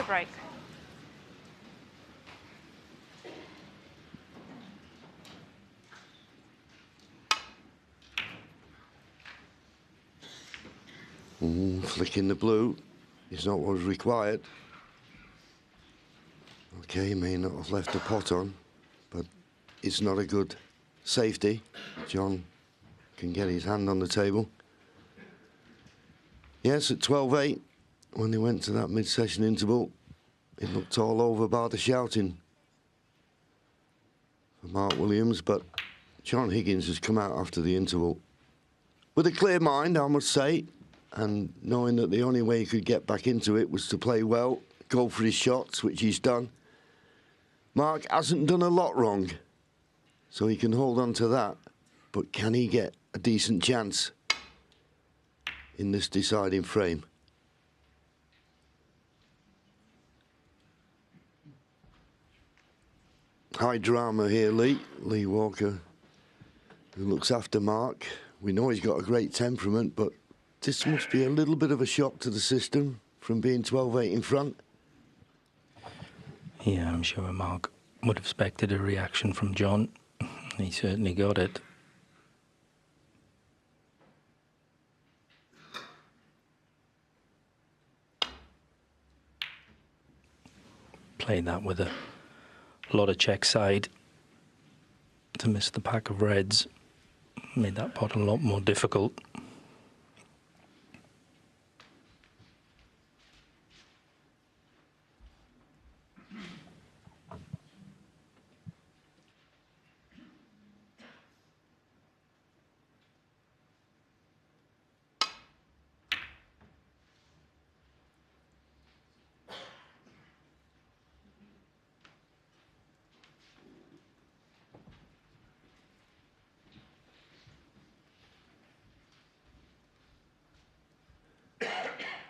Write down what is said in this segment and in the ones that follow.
break. Flicking the blue is not what was required. Okay, he may not have left the pot on, but it's not a good safety. John can get his hand on the table. Yes, at 12-8, when they went to that mid-session interval, it looked all over bar the shouting for Mark Williams, but John Higgins has come out after the interval with a clear mind, I must say, and knowing that the only way he could get back into it was to play well, go for his shots, which he's done. Mark hasn't done a lot wrong, so he can hold on to that, but can he get a decent chance in this deciding frame? High drama here, Lee Walker, who looks after Mark. We know he's got a great temperament, but this must be a little bit of a shock to the system from being 12-8 in front. Yeah, I'm sure Mark would have expected a reaction from John. He certainly got it. Played that with a lot of check side to miss the pack of reds. Made that pot a lot more difficult.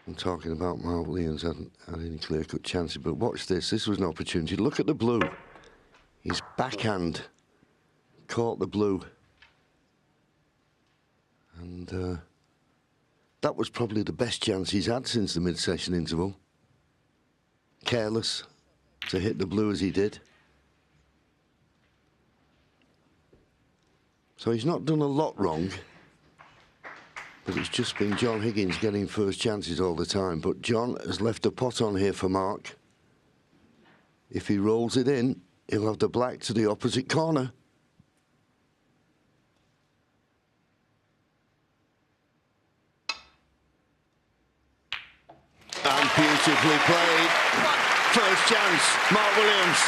I'm talking about Mark Williams hadn't had any clear-cut chances, but watch this. This was an opportunity. Look at the blue. His backhand caught the blue. And that was probably the best chance he's had since the mid-session interval. Careless to hit the blue as he did. So he's not done a lot wrong. But it's just been John Higgins getting first chances all the time. But John has left a pot on here for Mark. If he rolls it in, he'll have the black to the opposite corner. And beautifully played. First chance, Mark Williams.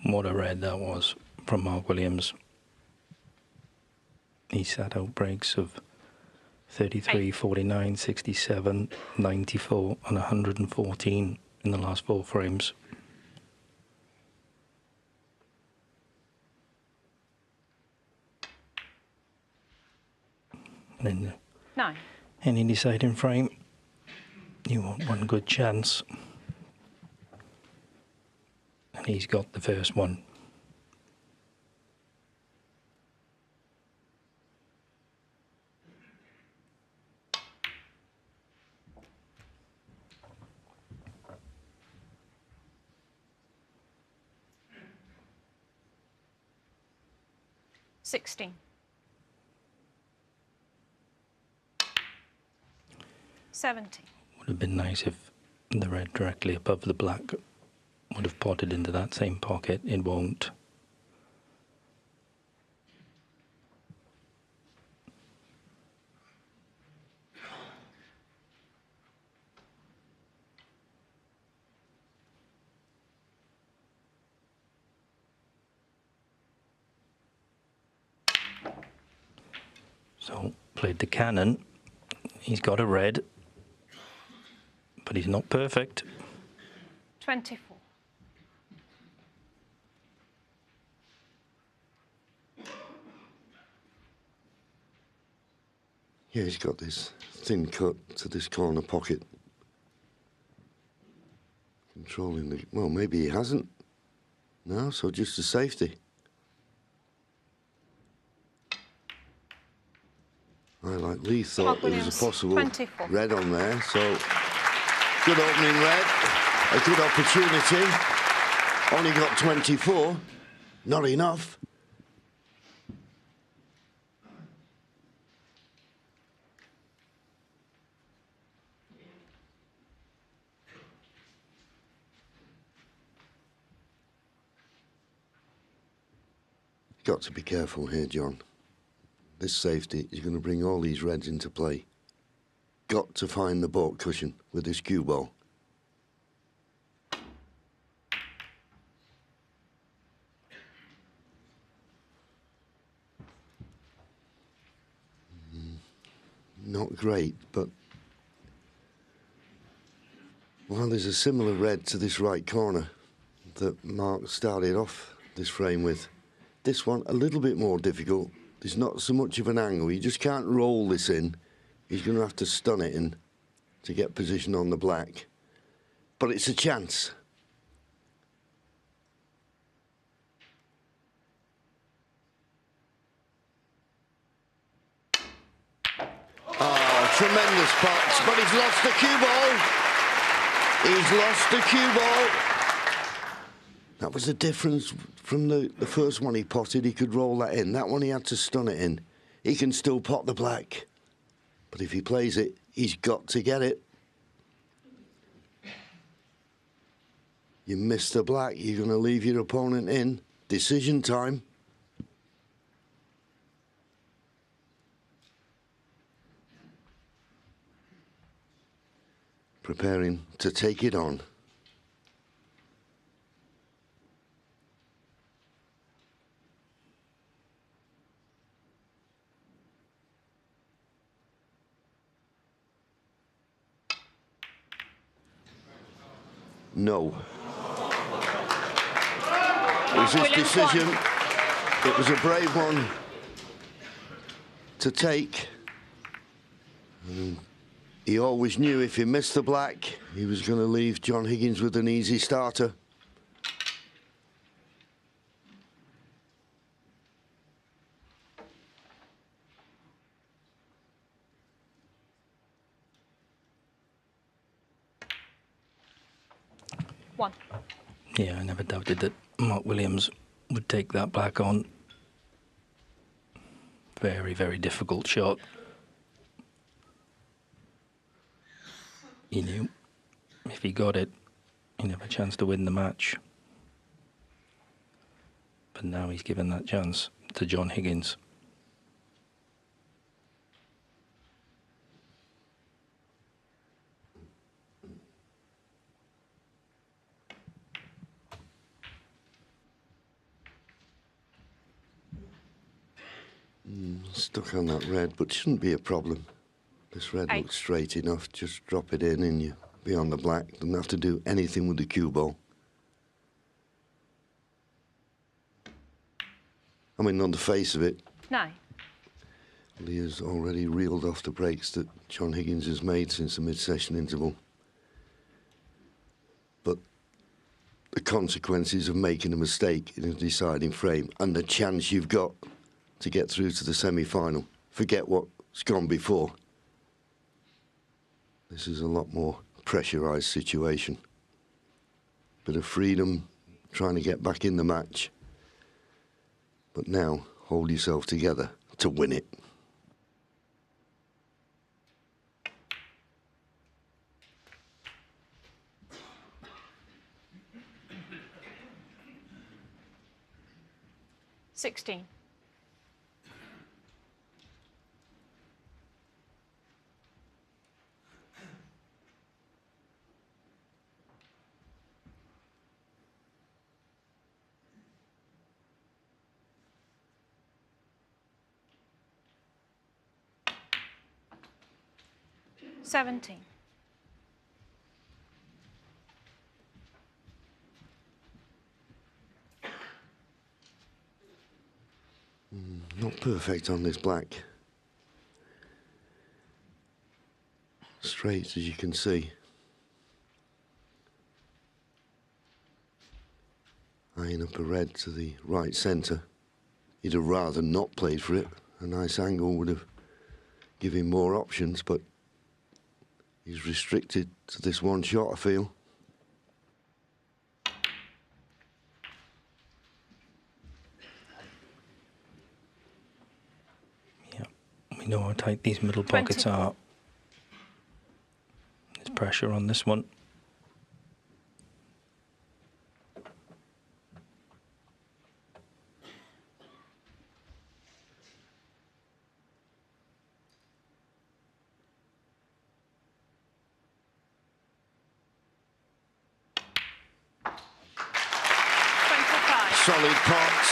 What a red that was from Mark Williams. He sat out breaks of 33, 49, 67, 94 and 114 in the last 4 frames. And in any deciding frame, you want one good chance. And he's got the first one. $16. 70. Would have been nice if the red directly above the black would have potted into that same pocket. It won't. So, played the cannon. He's got a red, but he's not perfect. 24. Yeah, he's got this thin cut to this corner pocket. Controlling the... Well, maybe he hasn't. No, so just a safety. I, like Lee, thought there was a possible 24. red on there, so good opening red, a good opportunity. Only got 24, not enough. Got to be careful here, John. This safety is going to bring all these reds into play. Got to find the baulk cushion with this cue ball. Not great, but while there's a similar red to this right corner that Mark started off this frame with, this one a little bit more difficult. There's not so much of an angle. You just can't roll this in. He's going to have to stun it in to get position on the black. But it's a chance. Oh, tremendous pots, but he's lost the cue ball. He's lost the cue ball. That was the difference from the first one he potted. He could roll that in. That one he had to stun it in. He can still pot the black. But if he plays it, he's got to get it. You miss the black, you're going to leave your opponent in. Decision time. Preparing to take it on. No. It was his decision. It was a brave one to take. He always knew if he missed the black, he was going to leave John Higgins with an easy starter. One. Yeah, I never doubted that Mark Williams would take that black on. Very, very difficult shot. He knew if he got it, he'd have a chance to win the match. But now he's given that chance to John Higgins. Stuck on that red, but shouldn't be a problem. This red looks straight enough. Just drop it in and you be on the black. Doesn't have to do anything with the cue ball. I mean, on the face of it, 9. Leah's already reeled off the breaks that John Higgins has made since the mid-session interval. But the consequences of making a mistake in a deciding frame and the chance you've got to get through to the semi-final. Forget what's gone before. This is a lot more pressurised situation. Bit of freedom, trying to get back in the match. But now, hold yourself together to win it. Sixteen. Seventeen. Not perfect on this black. Straight, as you can see. Eyeing up a red to the right centre. He'd have rather not played for it. A nice angle would have given him more options, but he's restricted to this one shot, I feel. Yeah, we know how tight these middle pockets 24. are. There's pressure on this one. Solid pot,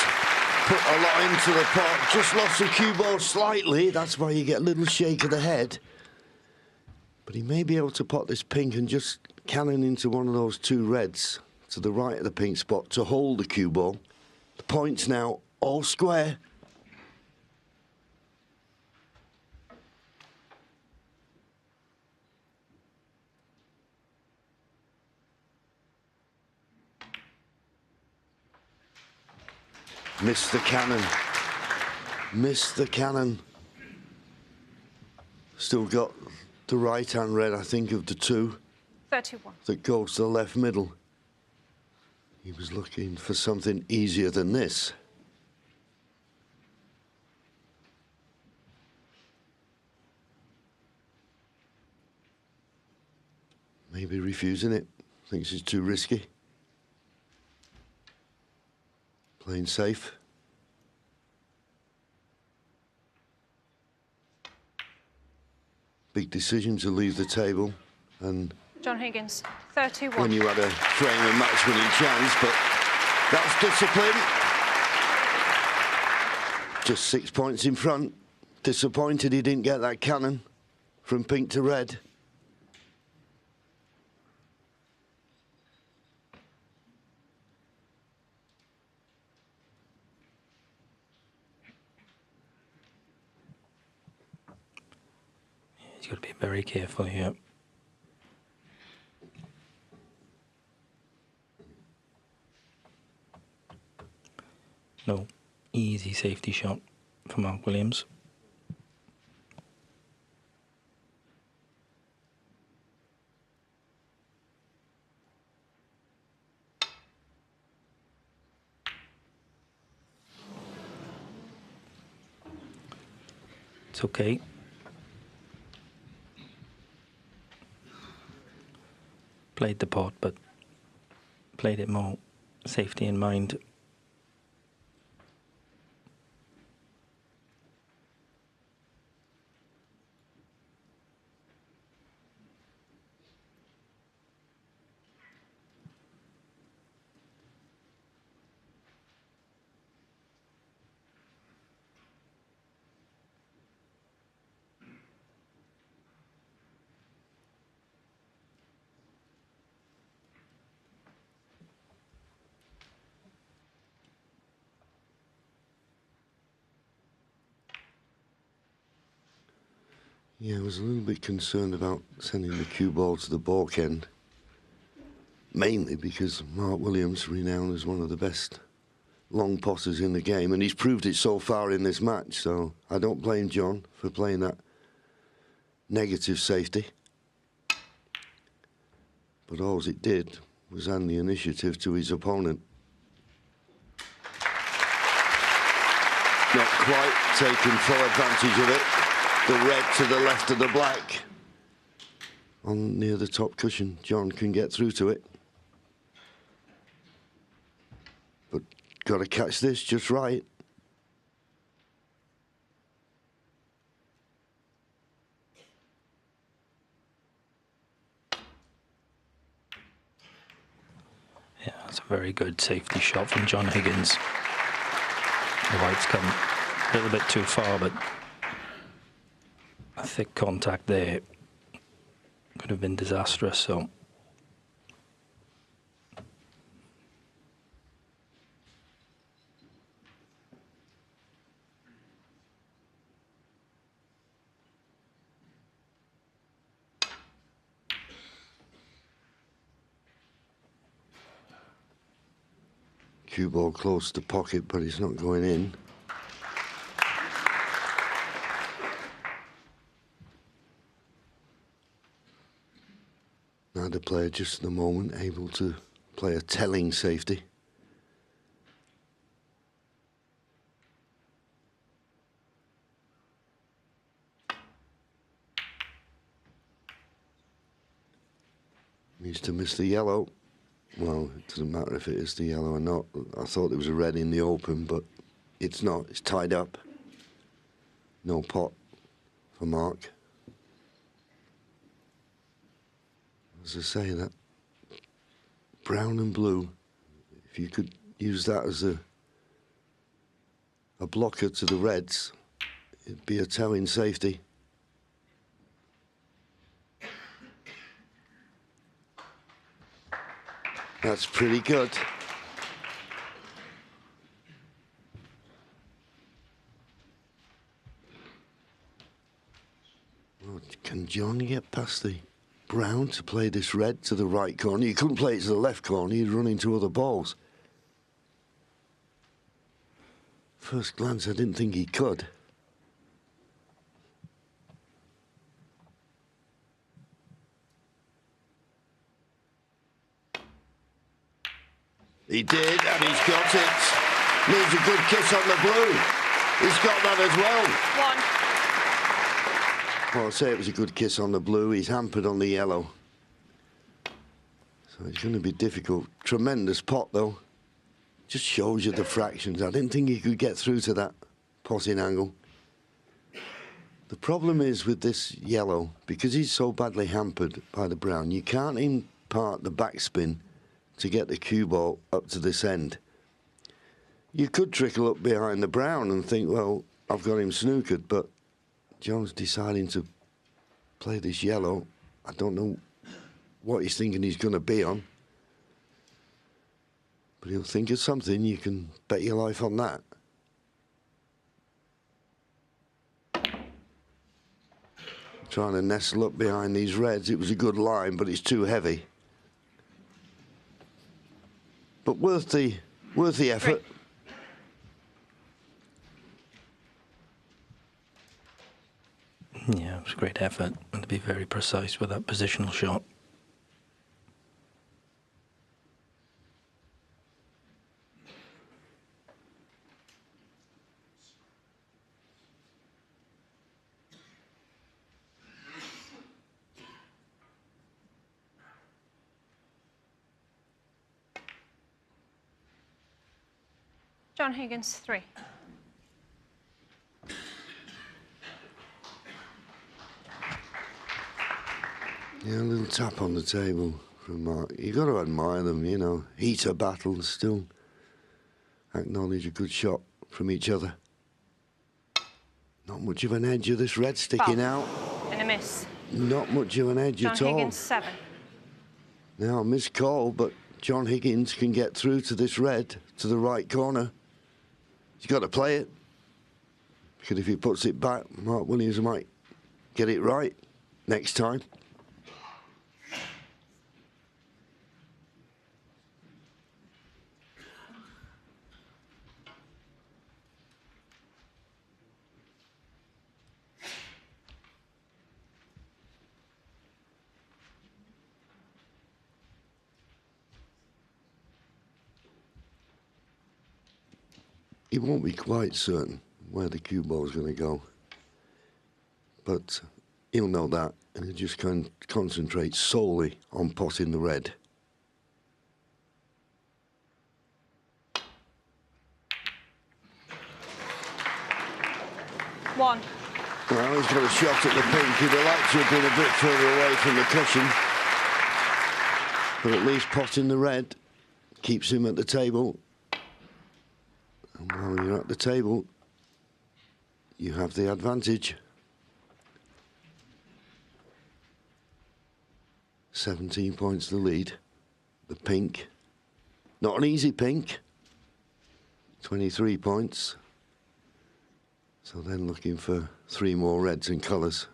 put a lot into the pot, just lost the cue ball slightly, that's why you get a little shake of the head. But he may be able to pot this pink and just cannon into one of those two reds to the right of the pink spot to hold the cue ball. The points now all square. Missed the cannon. Missed the cannon. Still got the right-hand red, I think, of the two. 31. That goes to the left middle. He was looking for something easier than this. Maybe refusing it. Thinks it's too risky. Playing safe. Big decision to leave the table, and John Higgins, 31. when you had a frame of match-winning chance, but that's discipline. Just 6 points in front. Disappointed he didn't get that cannon from pink to red. He's got to be very careful here. No easy safety shot for Mark Williams. It's okay. Played the pot, but played it more safety in mind. Yeah, I was a little bit concerned about sending the cue ball to the balk end. Mainly because Mark Williams, renowned as one of the best long potters in the game, and he's proved it so far in this match, so I don't blame John for playing that negative safety. But all it did was hand the initiative to his opponent. Not quite taking full advantage of it. The red to the left of the black. On near the top cushion, John can get through to it. But got to catch this just right. Yeah, that's a very good safety shot from John Higgins. The white's come a little bit too far, but a thick contact there could have been disastrous, so. Cue ball close to pocket, but it's not going in. Now the player just at the moment able to play a telling safety. Needs to miss the yellow. Well, it doesn't matter if it is the yellow or not. I thought there was a red in the open, but it's not. It's tied up. No pot for Mark. As I say, that brown and blue, if you could use that as a blocker to the reds, it'd be a telling safety. That's pretty good. Well, can John get past the brown to play this red to the right corner? You couldn't play it to the left corner, you'd run into other balls. First glance, I didn't think he could. He did, and he's got it. Needs a good kiss on the blue. He's got that as well. Well, I'll say it was a good kiss on the blue. He's hampered on the yellow. So it's going to be difficult. Tremendous pot, though. Just shows you the fractions. I didn't think he could get through to that potting angle. The problem is with this yellow, because he's so badly hampered by the brown, you can't impart the backspin to get the cue ball up to this end. You could trickle up behind the brown and think, well, I've got him snookered, but John's deciding to play this yellow. I don't know what he's thinking he's going to be on, but he'll think of something. You can bet your life on that. Trying to nestle up behind these reds. It was a good line, but it's too heavy. But worth the effort. Yeah, it was a great effort, and to be very precise with that positional shot. John Higgins, 3. Yeah, a little tap on the table from Mark. You've got to admire them, you know. Heater battles, still acknowledge a good shot from each other. Not much of an edge of this red sticking out. And a miss. Not much of an edge John at all. Higgins, 7. Now, a missed call, but John Higgins can get through to this red, to the right corner. He's got to play it. Because if he puts it back, Mark Williams might get it right next time. He won't be quite certain where the cue ball is going to go, but he'll know that, and he'll just concentrate solely on potting the red. One. Well, he's got a shot at the pink. He'd have liked to have been a bit further away from the cushion, but at least potting the red keeps him at the table. And while you're at the table, you have the advantage. 17 points the lead. The pink. Not an easy pink. 23 points. So then looking for 3 more reds and colours.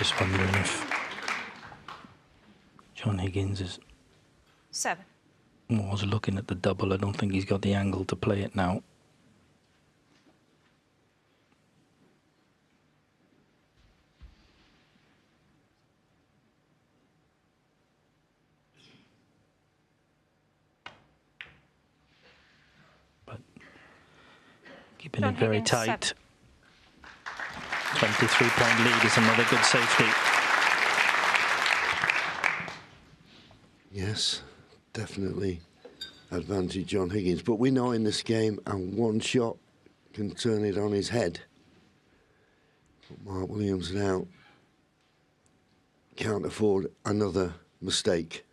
Just wondering if John Higgins is 7. was looking at the double. I don't think he's got the angle to play it now. But keeping John it very Higgins, tight. 23-point lead is another good safety. Yes, definitely advantage John Higgins. But we know in this game, and one shot can turn it on his head. But Mark Williams now can't afford another mistake.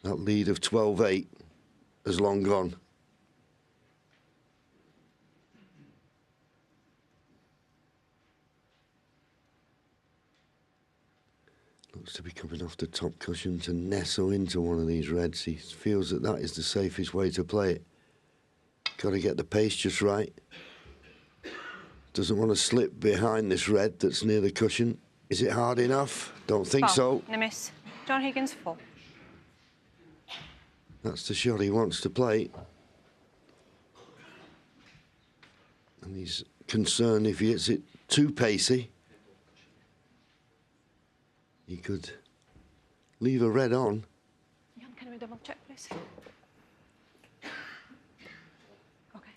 That lead of 12-8 has long gone. Looks to be coming off the top cushion to nestle into one of these reds. He feels that that is the safest way to play it. Got to get the pace just right. Doesn't want to slip behind this red that's near the cushion. Is it hard enough? Don't think so. No miss. John Higgins 4. That's the shot he wants to play. And he's concerned if he hits it too pacey, he could leave a red on. Jan, can we double check, please? Okay.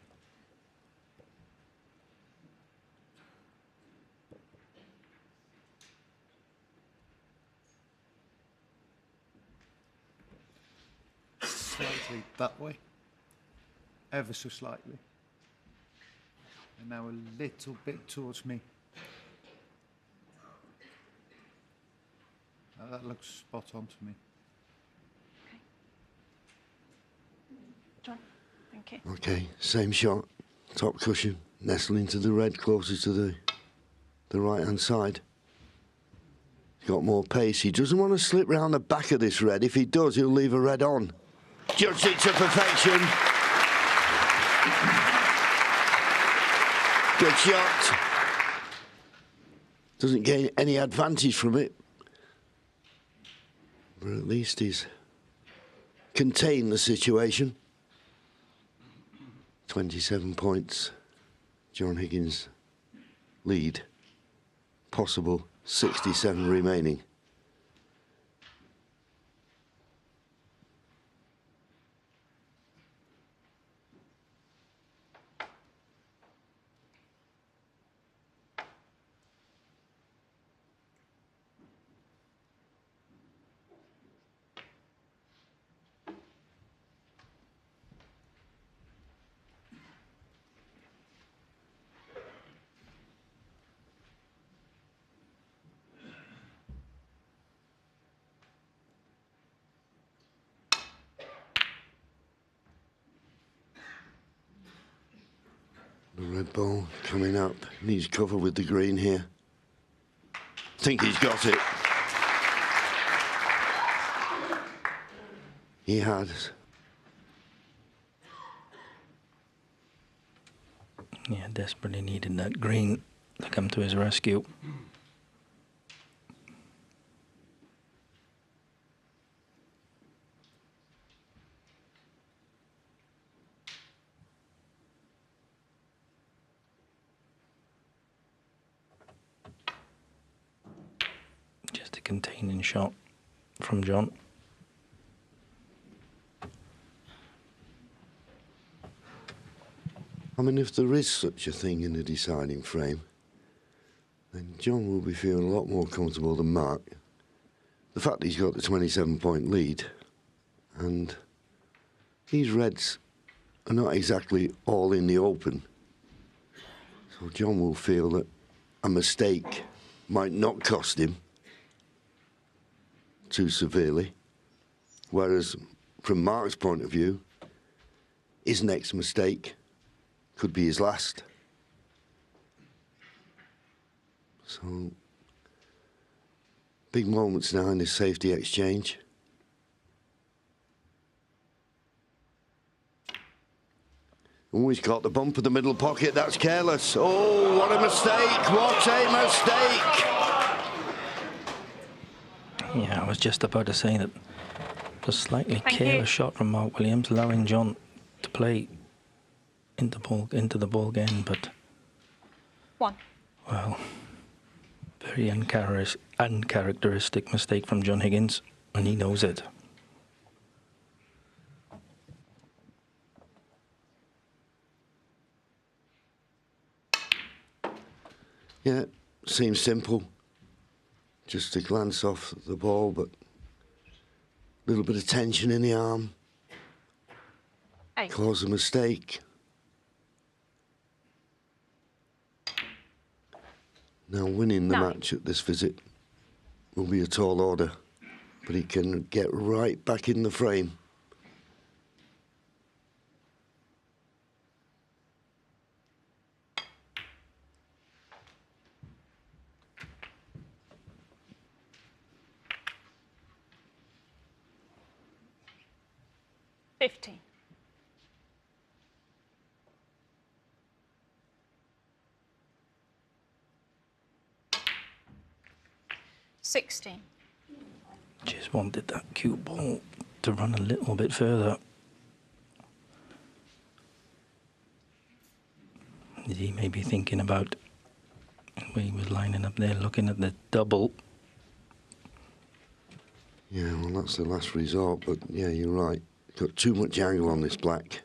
Slightly that way, ever so slightly, and now a little bit towards me. Now that looks spot on to me. Okay. John, thank you. Okay, same shot, top cushion, nestle into the red closest to the right-hand side. He's got more pace. He doesn't want to slip round the back of this red. If he does, he'll leave a red on. Judged it to perfection. Good shot. Doesn't gain any advantage from it. But at least he's contained the situation. 27 points. John Higgins lead. Possible 67 remaining. The red ball coming up. Needs cover with the green here. Think he's got it. He has. Yeah, desperately needed that green to come to his rescue. Just a containing shot from John. I mean, if there is such a thing in the deciding frame, then John will be feeling a lot more comfortable than Mark. The fact that he's got the 27-point lead, and these reds are not exactly all in the open. So John will feel that a mistake might not cost him too severely. Whereas, from Mark's point of view, his next mistake could be his last. So, big moments now in this safety exchange. Oh, he's got the bump of the middle pocket. That's careless. Oh, what a mistake. What a mistake. Yeah, I was just about to say that a slightly Thank you. careless shot from Mark Williams, allowing John to play into the ball game, but 1. well, very uncharacteristic mistake from John Higgins, and he knows it. Yeah, seems simple. Just to glance off the ball, but a little bit of tension in the arm. 8. Cause a mistake. Now winning the 9. match at this visit will be a tall order, but he can get right back in the frame. $15. 16. Just wanted that cue ball to run a little bit further. He may be thinking about where he was lining up there, looking at the double. Yeah, well, that's the last resort, but yeah, you're right. Got too much angle on this black.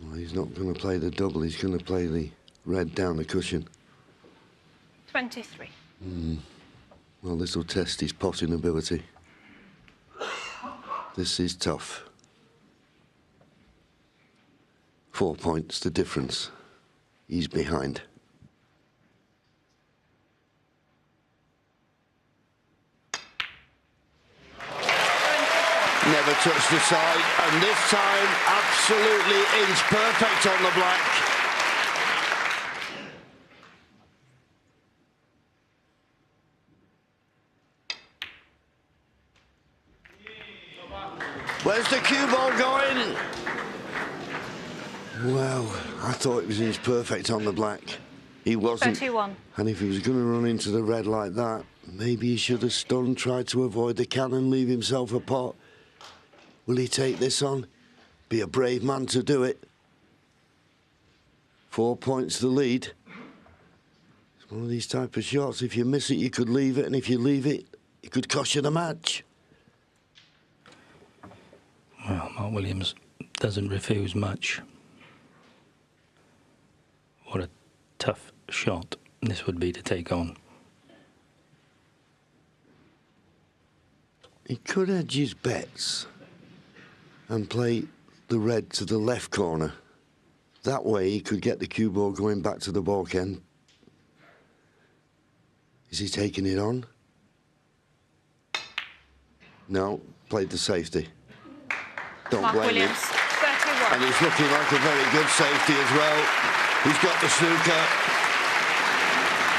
Well, he's not going to play the double, he's going to play the red down the cushion. 23. Well, this will test his potting ability. This is tough. 4 points, the difference. He's behind. Never touched the side, and this time absolutely inch perfect on the black. Where's the cue ball going? Well, I thought it was inch perfect on the black. He wasn't. 31. And if he was going to run into the red like that, maybe he should have stunned, tried to avoid the cannon, leave himself a pot. Will he take this on? Be a brave man to do it. 4 points the lead. It's one of these type of shots. If you miss it, you could leave it, and if you leave it, it could cost you the match. Well, Mark Williams doesn't refuse much. What a tough shot this would be to take on. He could hedge his bets and play the red to the left corner. That way he could get the cue ball going back to the balk end. Is he taking it on? No, played the safety. Don't Mark blame him. Williams, 31. And he's looking like a very good safety as well. He's got the snooker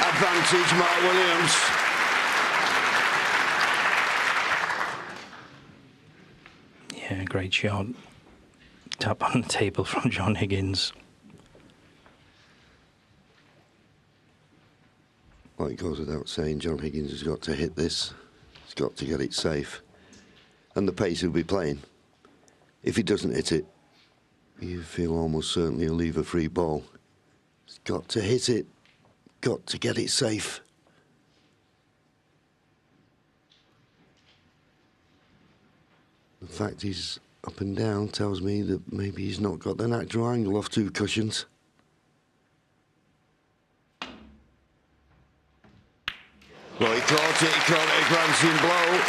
advantage, Mark Williams. Yeah, great shot. Tap on the table from John Higgins. Well, it goes without saying, John Higgins has got to hit this. He's got to get it safe. And the pace he'll be playing. If he doesn't hit it, you feel almost certain he'll leave a free ball. He's got to hit it. Got to get it safe. The fact he's up and down tells me that maybe he's not got the natural angle off 2 cushions. Well, he caught it a glancing blow.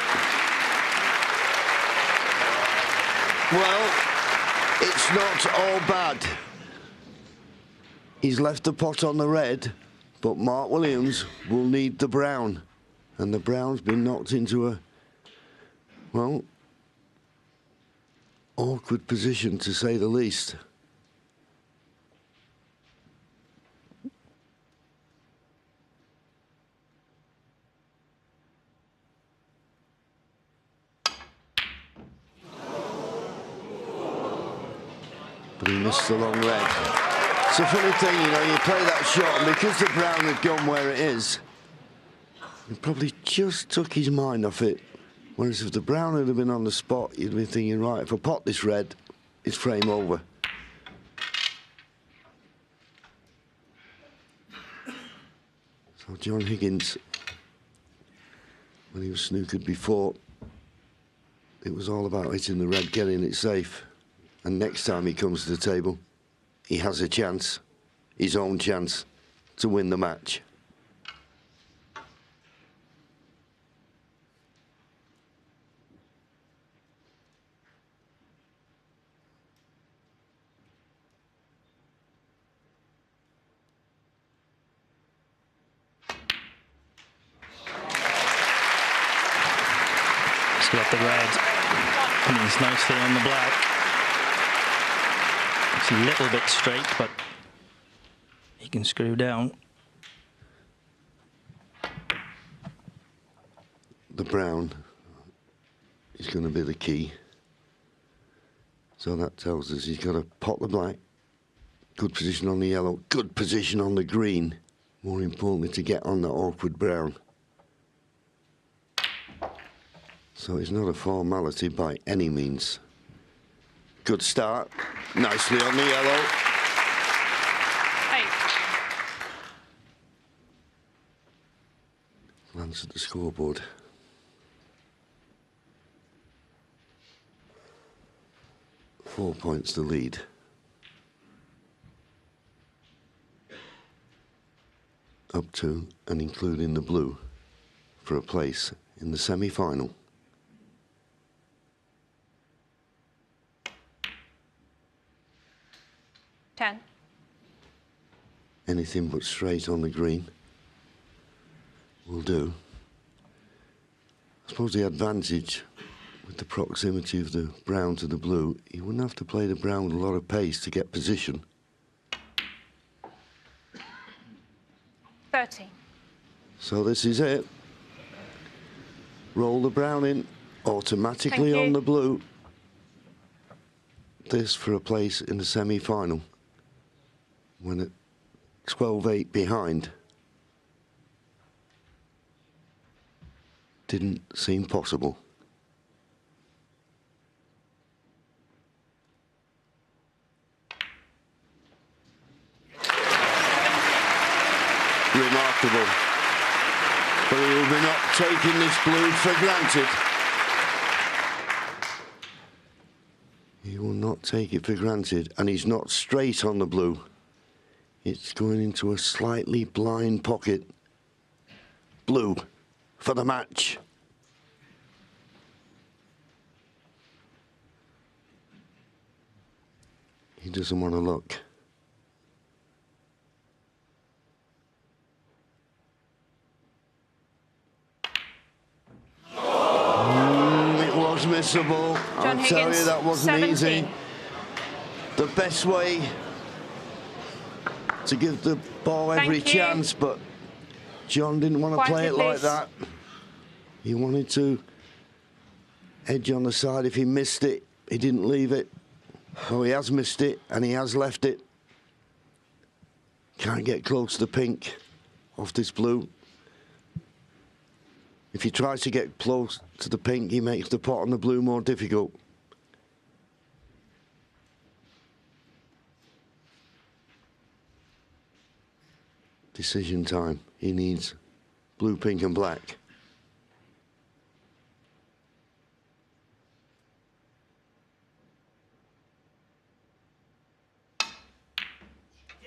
Well, it's not all bad. He's left the pot on the red, but Mark Williams will need the brown. And the brown's been knocked into a, well, awkward position, to say the least. But he missed the long red. It's a funny thing, you know, you play that shot, and because the brown had gone where it is, he probably just took his mind off it. Whereas if the brown had been on the spot, you'd be thinking, right, if I pot this red, it's frame over. So John Higgins, when he was snookered before, it was all about hitting the red, getting it safe. And next time he comes to the table, he has a chance, his own chance, to win the match. He's got the red, and he's nicely on the black. It's a little bit straight, but he can screw down. The brown is going to be the key. So that tells us he's got to pot the black, good position on the yellow, good position on the green. More importantly, to get on that awkward brown. So it's not a formality by any means. Good start, nicely on the yellow. 8. Glance at the scoreboard. Four points to lead. Up to and including the blue for a place in the semi-final. Anything but straight on the green will do. I suppose the advantage with the proximity of the brown to the blue, he wouldn't have to play the brown with a lot of pace to get position. 13. So this is it. Roll the brown in automatically on the blue. This for a place in the semi-final. When at 12-8 behind. Didn't seem possible. Remarkable. But he will be not taking this blue for granted. He will not take it for granted, and he's not straight on the blue. It's going into a slightly blind pocket. Blue for the match. He doesn't want to look. It was missable. John I'll tell Higgins, you, that wasn't 17. easy. The best way to give the ball every Thank you. chance, but John didn't want to Quietly, play it like please. that. He wanted to edge on the side. If he missed it, he didn't leave it. Oh, he has missed it, and he has left it. Can't get close to the pink off this blue. If he tries to get close to the pink, he makes the pot on the blue more difficult. Decision time. He needs blue, pink, and black.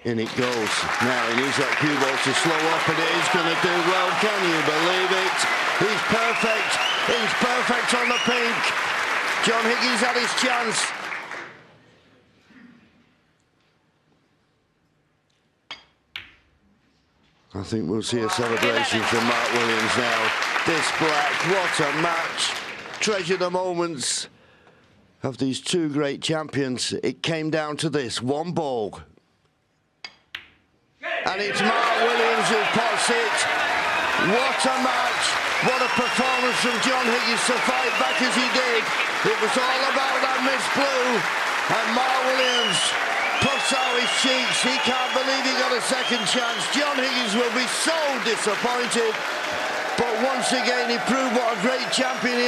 In it goes. Now he needs that cue ball to slow up, and it is going to do well. Can you believe it? He's perfect. He's perfect on the pink. John Higgins had his chance. I think we'll see a celebration from Mark Williams now. This black, what a match. Treasure the moments of these two great champions. It came down to this, one ball. And it's Mark Williams who pots it. What a match. What a performance from John Higgins to fight back as he did. It was all about that missed blue. And Mark Williams puts puffs out his cheeks. He can't believe he got a second chance. John Higgins will be so disappointed. But once again, he proved what a great champion he is.